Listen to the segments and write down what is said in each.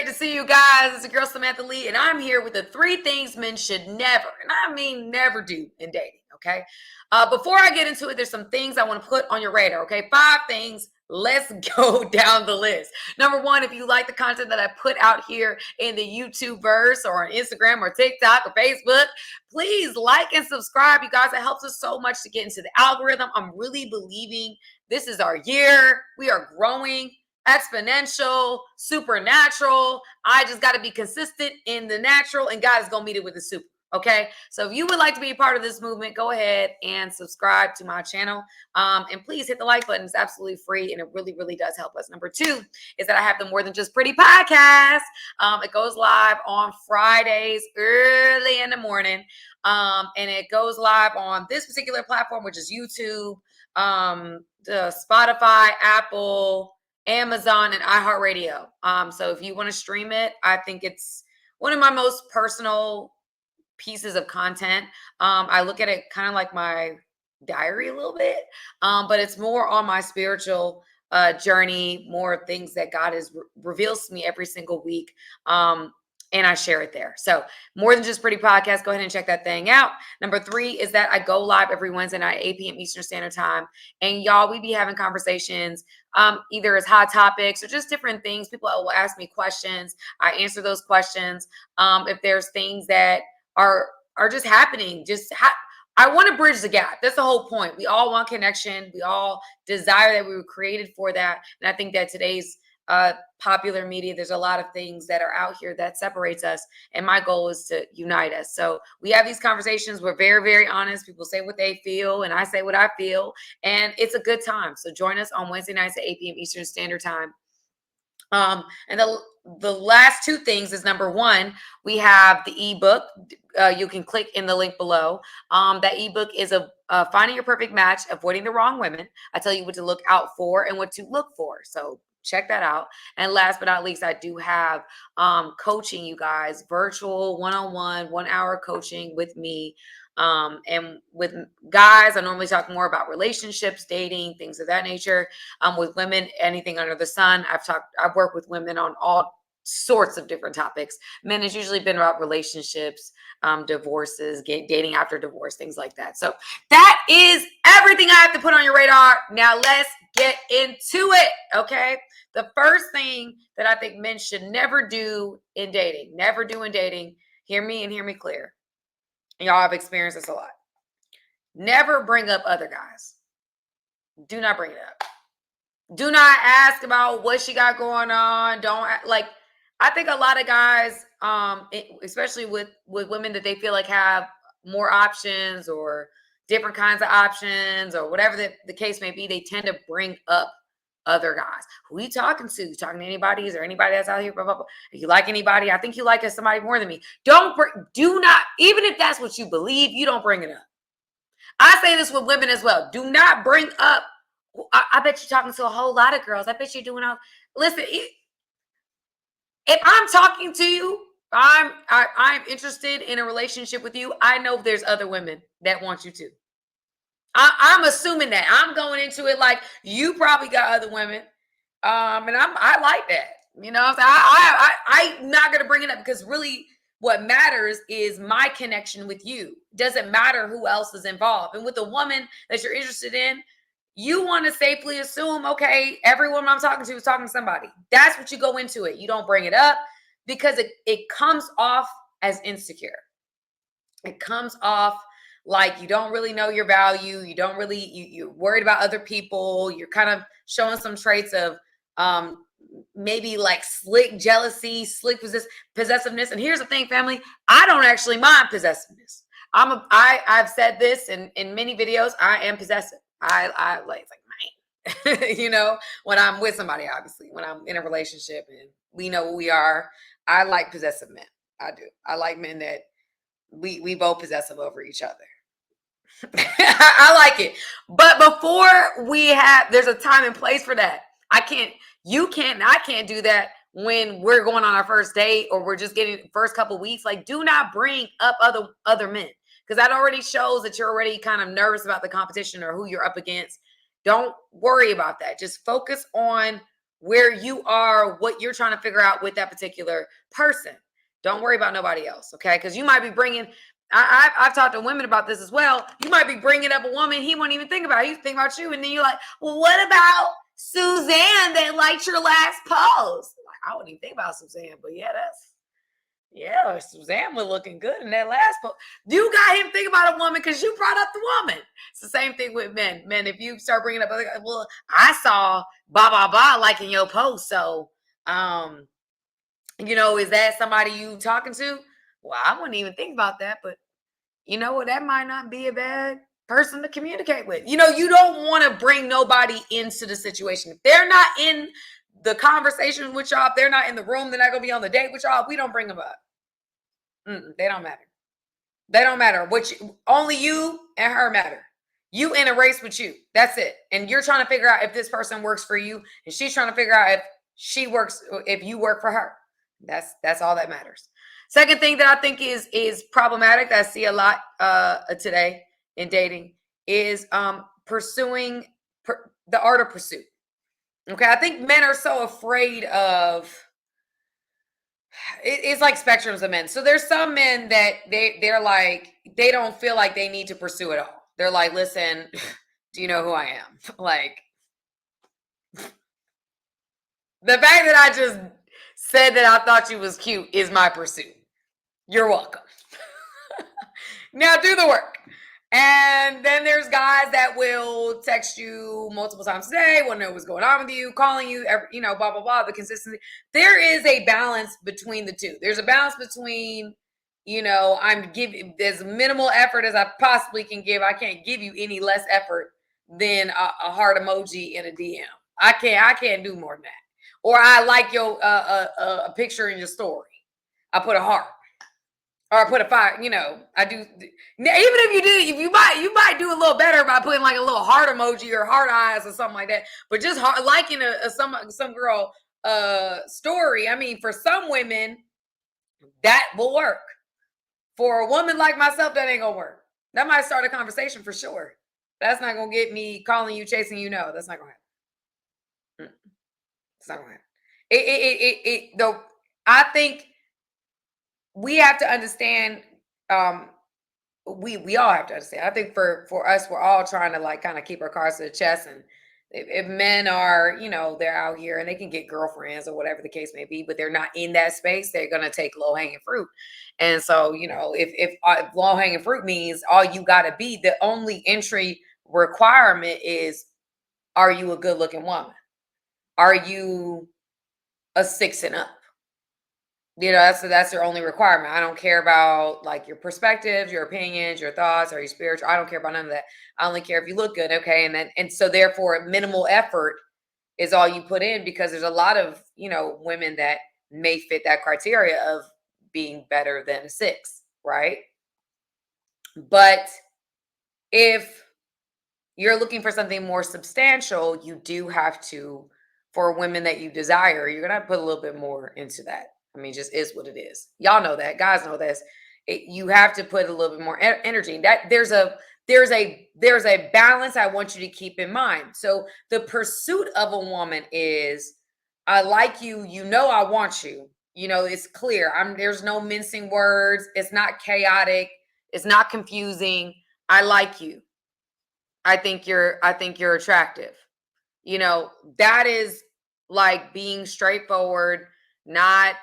great to see you guys. It's your girl Samantha Lee, and I'm here with the 3 things men should never, and I mean never do in dating, okay? Before I get into it, there's some things I want to put on your radar, okay? 5 things. Let's go down the list. Number 1, if you like the content that I put out here in the YouTube verse or on Instagram or TikTok or Facebook, please like and subscribe. You guys, it helps us so much to get into the algorithm. I'm really believing this is our year. We are growing exponential, supernatural. I just got to be consistent in the natural, and God is going to meet it with the super. Okay, so if you would like to be a part of this movement, go ahead and subscribe to my channel. And please hit the like button. It's absolutely free, and it really, really does help us. Number 2 is that I have the More Than Just Pretty podcast. It goes live on Fridays early in the morning, and it goes live on this particular platform, which is YouTube, the Spotify, Apple, Amazon, and iHeartRadio. So if you want to stream it, I think it's one of my most personal pieces of content. I look at it kind of like my diary a little bit, but it's more on my spiritual journey, more things that God reveals to me every single week. And I share it there. So More Than Just Pretty podcast, go ahead and check that thing out. Number 3 is that I go live every Wednesday night, 8 p.m. Eastern Standard Time. And y'all, we be having conversations, either as hot topics or just different things. People will ask me questions. I answer those questions. If there's things that are just happening, I want to bridge the gap. That's the whole point. We all want connection. We all desire that. We were created for that. And I think that today's popular media, there's a lot of things that are out here that separates us, and my goal is to unite us. So we have these conversations. We're very, very honest. People say what they feel, and I say what I feel, and it's a good time. So join us on Wednesday nights at 8 p.m. Eastern Standard Time. And the last 2 things is, number 1, we have the ebook. You can click in the link below. That ebook is Finding Your Perfect Match, Avoiding the Wrong Women. I tell you what to look out for and what to look for. So check that out. And last but not least, I do have coaching, you guys, virtual, one-on-one, 1-hour coaching with me. And with guys, I normally talk more about relationships, dating, things of that nature. With women, anything under the sun. I've worked with women on all sorts of different topics. Men, has usually been about relationships, divorces, dating after divorce, things like that. So that is everything I have to put on your radar. Now let's get into it. Okay. The first thing that I think men should never do in dating, hear me and hear me clear. Y'all have experienced this a lot. Never bring up other guys. Do not bring it up. Do not ask about what she got going on. I think a lot of guys, especially with women that they feel like have more options or different kinds of options or whatever the case may be, they tend to bring up other guys. Who are you talking to? You talking to anybody? Is there anybody that's out here? Blah, blah, blah. If you like anybody, I think you like somebody more than me. Do not, even if that's what you believe, you don't bring it up. I say this with women as well. Do not bring up, I bet you're talking to a whole lot of girls. I bet you're doing listen, if I'm talking to you, I'm interested in a relationship with you, I know there's other women that want you to. I'm assuming that. I'm going into it like you probably got other women. And I like that. You know, I'm not going to bring it up because really what matters is my connection with you. Doesn't matter who else is involved. And with a woman that you're interested in, you want to safely assume, okay, every woman I'm talking to is talking to somebody. That's what you go into it. You don't bring it up because it comes off as insecure. It comes off like you don't really know your value. You don't really, you're worried about other people. You're kind of showing some traits of maybe like slick jealousy, slick possessiveness. And here's the thing, family, I don't actually mind possessiveness. I've said this in many videos. I am possessive. I like, it's like, man, you know, when I'm with somebody, obviously, when I'm in a relationship and we know who we are, I like possessive men. I do. I like men that we both possessive over each other. I like it. But before there's a time and place for that. I can't do that when we're going on our first date or we're just getting the first couple weeks. Like, do not bring up other men, because that already shows that you're already kind of nervous about the competition or who you're up against. Don't worry about that. Just focus on where you are, what you're trying to figure out with that particular person. Don't worry about nobody else, okay? Because you might be bringing, I've talked to women about this as well. You might be bringing up a woman he won't even think about. He think about you, and then you're like, well, what about Suzanne that liked your last post? Like, I wouldn't even think about Suzanne, but yeah, Suzanne was looking good in that last post. You got him think about a woman because you brought up the woman. It's the same thing with men. Men, if you start bringing up, well, I saw blah blah blah liking your post, so is that somebody you talking to? Well, I wouldn't even think about that, but you know what? That might not be a bad person to communicate with. You don't want to bring nobody into the situation. If they're not in the conversation with y'all, if they're not in the room, they're not going to be on the date with y'all, we don't bring them up. They don't matter. They don't matter. Only you and her matter. You in a race with you. That's it. And you're trying to figure out if this person works for you, and she's trying to figure out if you work for her. That's all that matters. Second thing that I think is problematic that I see a lot today in dating is pursuing the art of pursuit. Okay, I think men are so afraid of. It's like spectrums of men. So there's some men that they're like, they don't feel like they need to pursue it all. They're like, listen, do you know who I am? Like, the fact that I just said that I thought you was cute is my pursuit. You're welcome. Now do the work. And then there's guys that will text you multiple times a day, want to know what's going on with you, calling you, blah, blah, blah, the consistency. There is a balance between the two. There's a balance between, I'm giving as minimal effort as I possibly can give. I can't give you any less effort than a heart emoji in a DM. I can't do more than that. Or I like your a picture in your story. I put a heart. Or I put a fire, I do. Even if you did, you might do a little better by putting like a little heart emoji or heart eyes or something like that. But just liking some girl story. I mean, for some women, that will work. For a woman like myself, that ain't gonna work. That might start a conversation for sure. That's not gonna get me calling you, chasing you. No, that's not gonna happen. It's not gonna happen. Though I think we have to understand, we all have to understand. I think for us, we're all trying to like kind of keep our cards to the chest. And if men are, they're out here and they can get girlfriends or whatever the case may be, but they're not in that space, they're gonna take low hanging fruit. And so, if low hanging fruit means all you gotta be, the only entry requirement is, are you a good looking woman? Are you a 6 and up? That's your only requirement. I don't care about like your perspectives, your opinions, your thoughts, or your spiritual. I don't care about none of that. I only care if you look good. Okay. And so therefore minimal effort is all you put in, because there's a lot of, women that may fit that criteria of being better than a 6. Right. But if you're looking for something more substantial, you do have to, for women that you desire, you're going to put a little bit more into that. I mean, just is what it is. Y'all know that. Guys know this. You have to put a little bit more energy. That there's a balance I want you to keep in mind. So the pursuit of a woman is, I like you. I want you. It's clear. There's no mincing words. It's not chaotic. It's not confusing. I like you. I think you're attractive. That is like being straightforward, not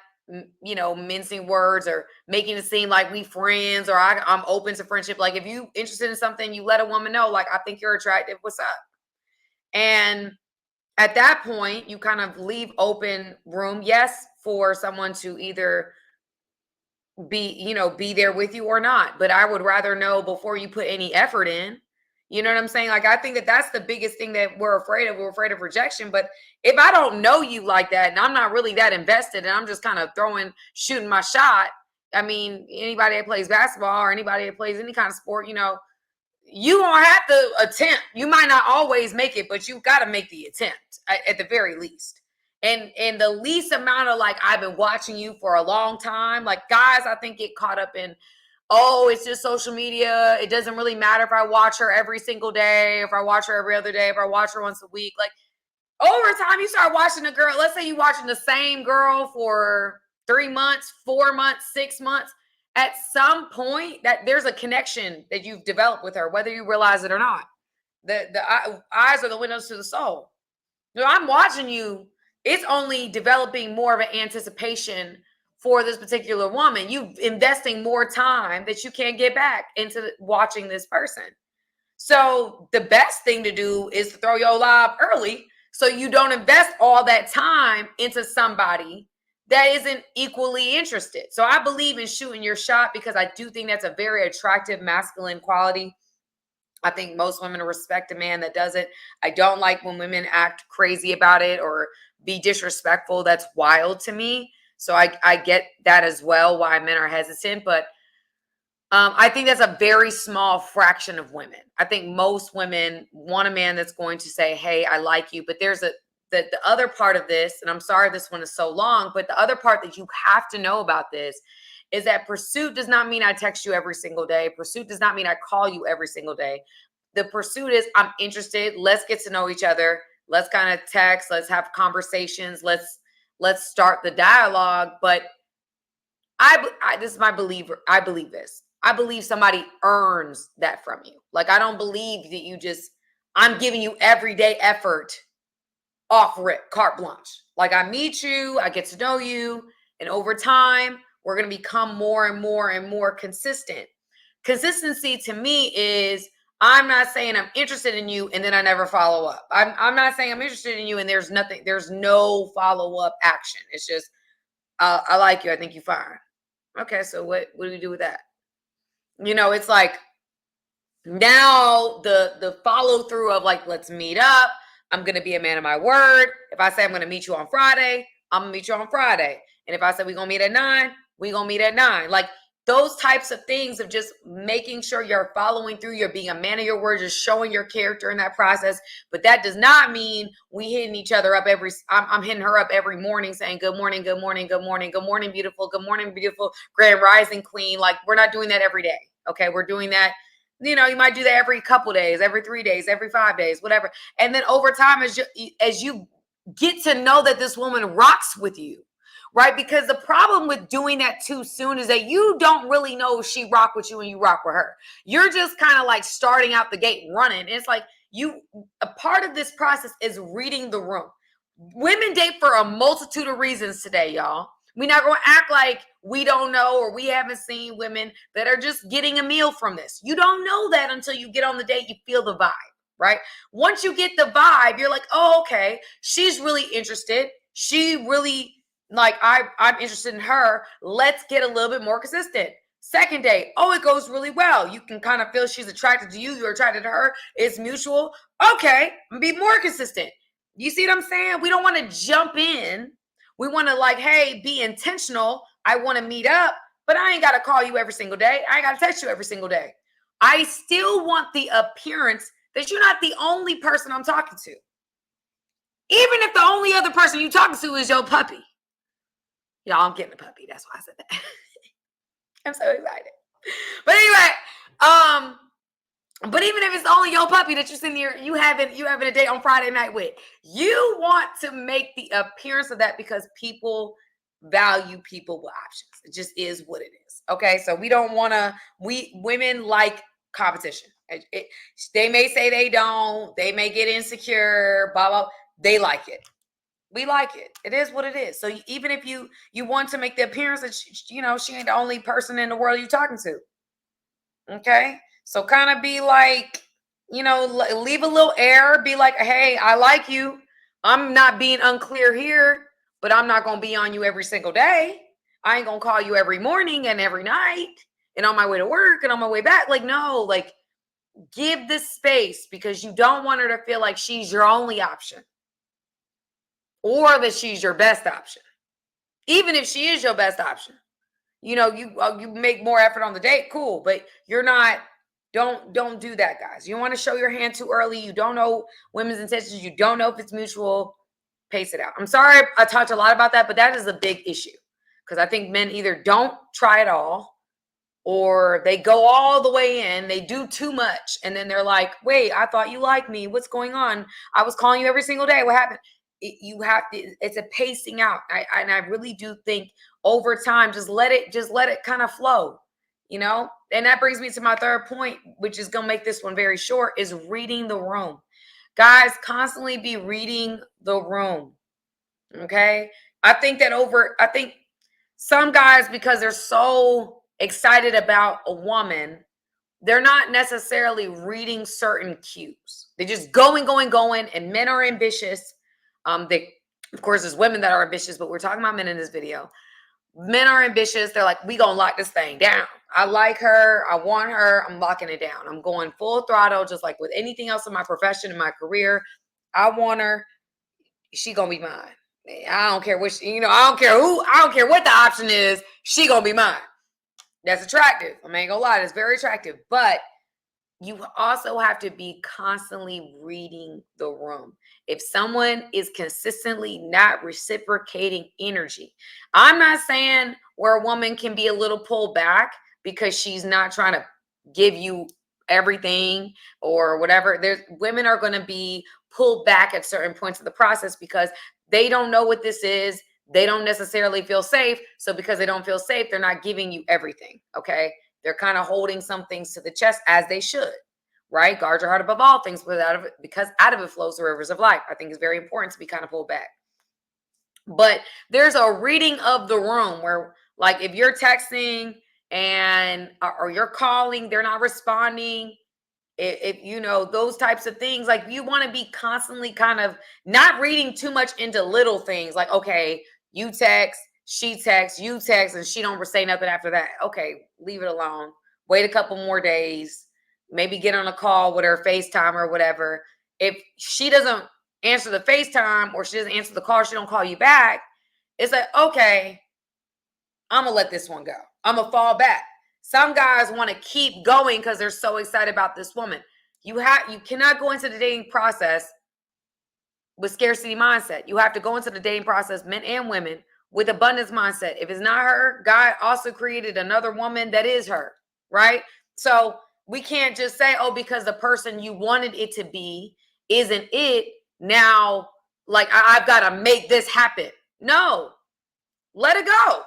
mincing words or making it seem like we friends, or I'm open to friendship. Like, if you interested in something, you let a woman know, like, I think you're attractive. What's up? And at that point, you kind of leave open room, yes, for someone to either be there with you or not. But I would rather know before you put any effort in. You know what I'm saying? Like, I think that that's the biggest thing that we're afraid of. We're afraid of rejection. But if I don't know you like that, and I'm not really that invested, and I'm just kind of shooting my shot. I mean, anybody that plays basketball or anybody that plays any kind of sport, you don't have to attempt. You might not always make it, but you got to make the attempt at the very least. And the least amount of, like, I've been watching you for a long time. Like, guys, I think, get caught up in, oh, it's just social media. It doesn't really matter if I watch her every single day, if I watch her every other day, if I watch her once a week. Like, Over time, you start watching a girl. Let's say you're watching the same girl for 3 months, 4 months, 6 months. At some point, that there's a connection that you've developed with her, whether you realize it or not. The eyes are the windows to the soul. I'm watching you. It's only developing more of an anticipation for this particular woman. You investing more time that you can't get back into watching this person. So the best thing to do is to throw your live early so you don't invest all that time into somebody that isn't equally interested. So I believe in shooting your shot because I do think that's a very attractive masculine quality. I think most women respect a man that does it. I don't like when women act crazy about it or be disrespectful. That's wild to me. So I get that as well, why men are hesitant. But I think that's a very small fraction of women. I think most women want a man that's going to say, hey, I like you. But there's the other part of this, and I'm sorry this one is so long, but the other part that you have to know about this is that pursuit does not mean I text you every single day. Pursuit does not mean I call you every single day. The pursuit is I'm interested. Let's get to know each other. Let's kind of text. Let's have conversations. Let's start the dialogue. But this is my believer. I believe this. I believe somebody earns that from you. Like, I don't believe that you just, I'm giving you everyday effort off rip, carte blanche. Like, I meet you, I get to know you, and over time, we're going to become more and more and more consistent. Consistency to me is, I'm not saying I'm interested in you and then I never follow up. I'm not saying I'm interested in you and there's no follow-up action. It's just, I like you. I think you're fine. Okay, so what do we do with that? It's like now the follow through of like, let's meet up. I'm going to be a man of my word. If I say I'm going to meet you on Friday, I'm going to meet you on Friday. And if I say we're going to meet at 9, we're going to meet at 9. Like those types of things of just making sure you're following through, you're being a man of your word, just showing your character in that process. But that does not mean we hitting each other up I'm hitting her up every morning saying, good morning, good morning, good morning, good morning, beautiful, grand rising queen. Like we're not doing that every day. Okay. We're doing that. You might do that every couple days, every 3 days, every 5 days, whatever. And then over time, as you get to know that this woman rocks with you, right? Because the problem with doing that too soon is that you don't really know if she rock with you and you rock with her. You're just kind of like starting out the gate running. And it's like a part of this process is reading the room. Women date for a multitude of reasons today, y'all. We're not going to act like we don't know or we haven't seen women that are just getting a meal from this. You don't know that until you get on the date, you feel the vibe, right? Once you get the vibe, you're like, oh, okay, she's really interested. She really, like, I'm interested in her. Let's get a little bit more consistent. Second date, oh, it goes really well. You can kind of feel she's attracted to you. You're attracted to her. It's mutual. Okay, be more consistent. You see what I'm saying? We don't want to jump in. We want to like, hey, be intentional. I want to meet up, but I ain't got to call you every single day. I ain't got to text you every single day. I still want the appearance that you're not the only person I'm talking to. Even if the only other person you're talking to is your puppy. Y'all, I'm getting a puppy. That's why I said that. I'm so excited. But anyway, but even if it's only your puppy that you're sitting here, you having a date on Friday night with, you want to make the appearance of that because people value people with options. It just is what it is. Okay, so we don't want to. Women like competition. They may say they don't. They may get insecure. Blah blah. They like it. We like it. It is what it is. So even if you want to make the appearance that she ain't the only person in the world you're talking to. Okay. So kind of be like, leave a little air, be like, hey, I like you. I'm not being unclear here, but I'm not going to be on you every single day. I ain't going to call you every morning and every night and on my way to work and on my way back. Like, no, like give this space because you don't want her to feel like she's your only option or that she's your best option. Even if she is your best option, you make more effort on the date. Cool. But you're not. Don't do that, guys. You want to show your hand too early. You don't know women's intentions. You don't know if it's mutual. Pace it out. I'm sorry I talked a lot about that, but that is a big issue because I think men either don't try at all or they go all the way in, they do too much, and then they're like, wait, I thought you liked me, what's going on? I was calling you every single day, what happened? You have to, it's a pacing out. And I really do think over time, just let it kind of flow, and that brings me to my third point, which is going to make this one very short, is reading the room. Guys, constantly be reading the room. Okay. I think some guys, because they're so excited about a woman, they're not necessarily reading certain cues. They're just going, and men are ambitious. Of course, there's women that are ambitious, but we're talking about men in this video. Men are ambitious. They're like, we gonna lock this thing down. I like her. I want her. I'm locking it down. I'm going full throttle, just like with anything else in my profession, in my career. I want her. She gonna be mine. I don't care which, I don't care who, I don't care what the option is. She gonna be mine. That's attractive. I ain't gonna lie, that's very attractive. But you also have to be constantly reading the room. If someone is consistently not reciprocating energy, I'm not saying where a woman can be a little pulled back because she's not trying to give you everything or whatever. Women are going to be pulled back at certain points of the process because they don't know what this is. They don't necessarily feel safe. So because they don't feel safe, they're not giving you everything. Okay. They're kind of holding some things to the chest, as they should, right? Guard your heart above all things, because out of it flows the rivers of life. I think it's very important to be kind of pulled back. But there's a reading of the room where, like, if you're texting or you're calling, they're not responding. If those types of things, like, you want to be constantly kind of not reading too much into little things, like, okay, you text, she texts, you text, and she don't say nothing after that. Okay, leave it alone. Wait a couple more days. Maybe get on a call with her, FaceTime or whatever. If she doesn't answer the FaceTime or she doesn't answer the call, she don't call you back, it's like, okay, I'm gonna let this one go. I'm gonna fall back. Some guys want to keep going because they're so excited about this woman. You cannot go into the dating process with scarcity mindset. You have to go into the dating process, men and women, with abundance mindset. If it's not her, God also created another woman that is her, right? So we can't just say, oh, because the person you wanted it to be isn't it, now, like, I've got to make this happen. No, let it go.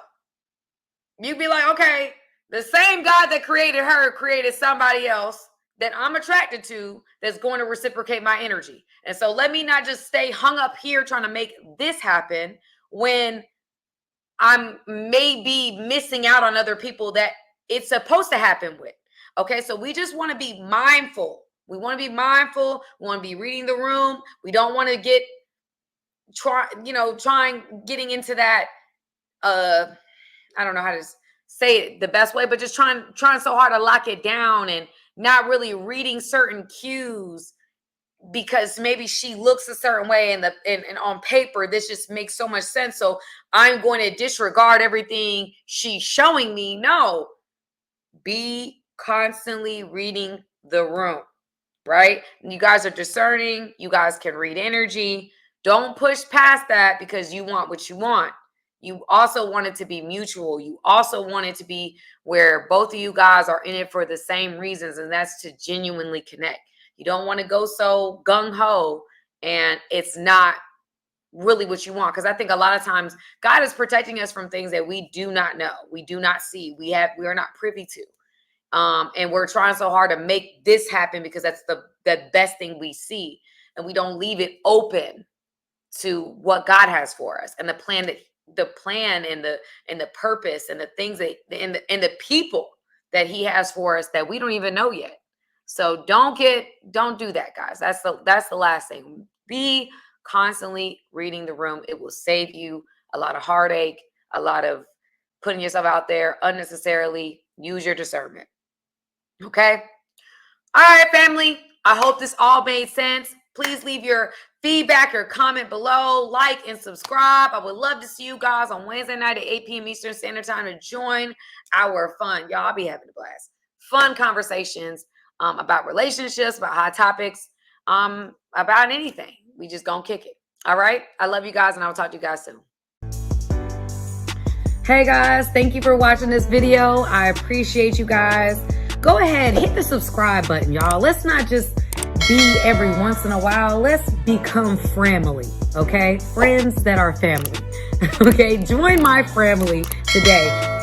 You'd be like, okay, the same God that created her created somebody else that I'm attracted to that's going to reciprocate my energy. And so let me not just stay hung up here trying to make this happen when I'm maybe missing out on other people that it's supposed to happen with. Okay, so we just want to be mindful. We want to be mindful. We want to be reading the room. We don't want to getting into that, I don't know how to say it the best way, but just trying so hard to lock it down and not really reading certain cues because maybe she looks a certain way and on paper this just makes so much sense, so I'm going to disregard everything she's showing me. No, be constantly reading the room, right? You guys are discerning. You guys can read energy. Don't push past that because you want what you want. You also want it to be mutual. You also want it to be where both of you guys are in it for the same reasons, and that's to genuinely connect. You don't want to go so gung-ho and it's not really what you want, because I think a lot of times God is protecting us from things that we do not know, we do not see, we are not privy to. And we're trying so hard to make this happen because that's the best thing we see, and we don't leave it open to what God has for us and the plan and the purpose and the things that and the people that He has for us that we don't even know yet. So don't do that, guys. That's the last thing. Be constantly reading the room. It will save you a lot of heartache, a lot of putting yourself out there unnecessarily. Use your discernment. Okay. All right, family. I hope this all made sense. Please leave your feedback or comment below, like and subscribe. I would love to see you guys on Wednesday night at 8 p.m. Eastern Standard Time to join our fun. Y'all, I'll be having a blast. Fun conversations about relationships, about hot topics, about anything. We just gonna kick it. All right. I love you guys, and I will talk to you guys soon. Hey guys, thank you for watching this video. I appreciate you guys. Go ahead, hit the subscribe button, y'all. Let's not just be every once in a while. Let's become family, okay? Friends that are family, okay? Join my family today.